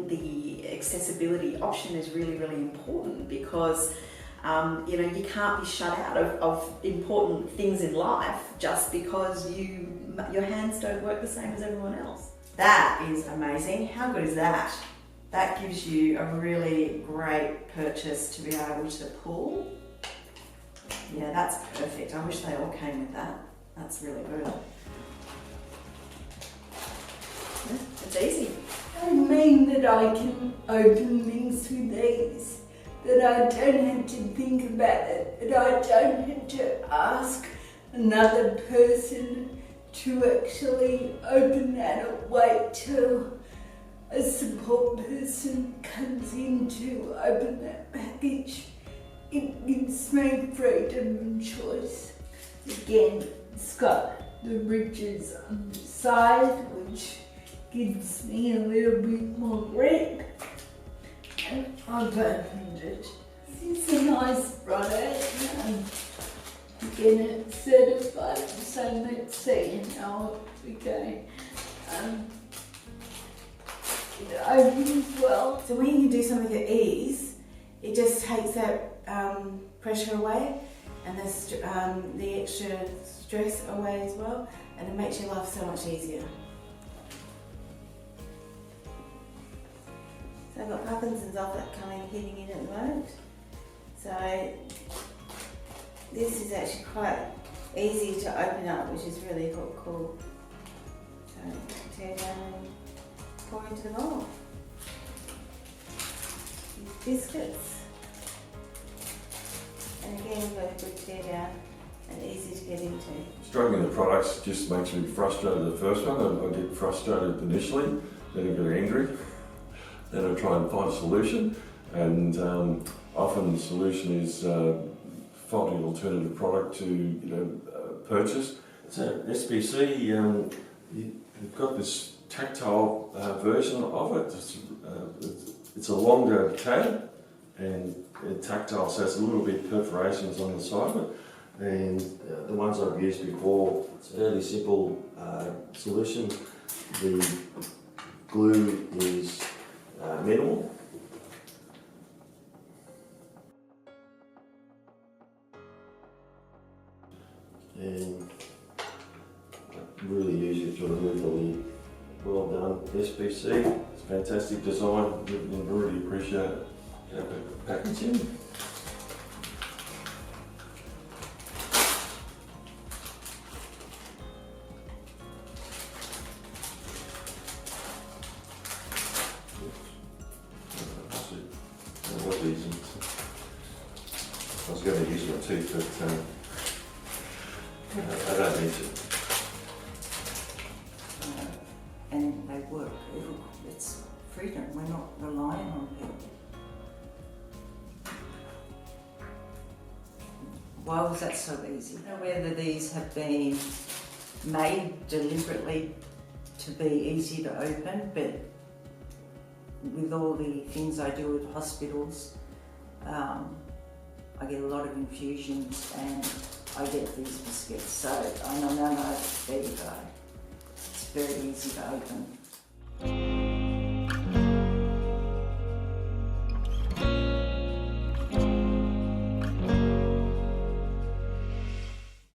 the accessibility option is really, really important because you know, you can't be shut out of important things in life just because your hands don't work the same as everyone else. That is amazing. How good is that? That gives you a really great purchase to be able to pull. Yeah, that's perfect. I wish they all came with that. That's really good. It's easy. I mean that I can open things with these, that I don't have to think about it, that I don't have to ask another person to actually open that or wait till a support person comes in to open that package. It gives me freedom and choice. Again, it's got the ridges on the side, which gives me a little bit more grip. And I've opened it. It's a nice product. Again, it's certified, so let's see how we go. It opens well. So when you can do something at ease, it just takes that pressure away and the extra stress away as well, and it makes your life so much easier. So I've got Parkinson's offer hitting in at the moment. So this is actually quite easy to open up, which is really cool. So tear down and pour into the bowl. Biscuits. And again, we've got a good tear down and easy to get into. Struggling with the products just makes me frustrated the first one. I get frustrated initially, then I get angry, then I try and find a solution, and often the solution is finding an alternative product to purchase. So SPC, you've got this tactile version of it. It's a longer tab and tactile, so it's a little bit perforations on the side of it. And the ones I've used before, it's a fairly simple solution. The glue is minimal. And really easy to remove the lid. Well done, SPC. It's fantastic design. I really appreciate it. Packaging. That was easy. I was going to use my teeth, but I don't need to. And they work. It's freedom. We're not relying on people. Why was that so easy? I don't know whether these have been made deliberately to be easy to open, but with all the things I do at hospitals, I get a lot of infusions and I get these biscuits. So no, there you go. It's very easy to open.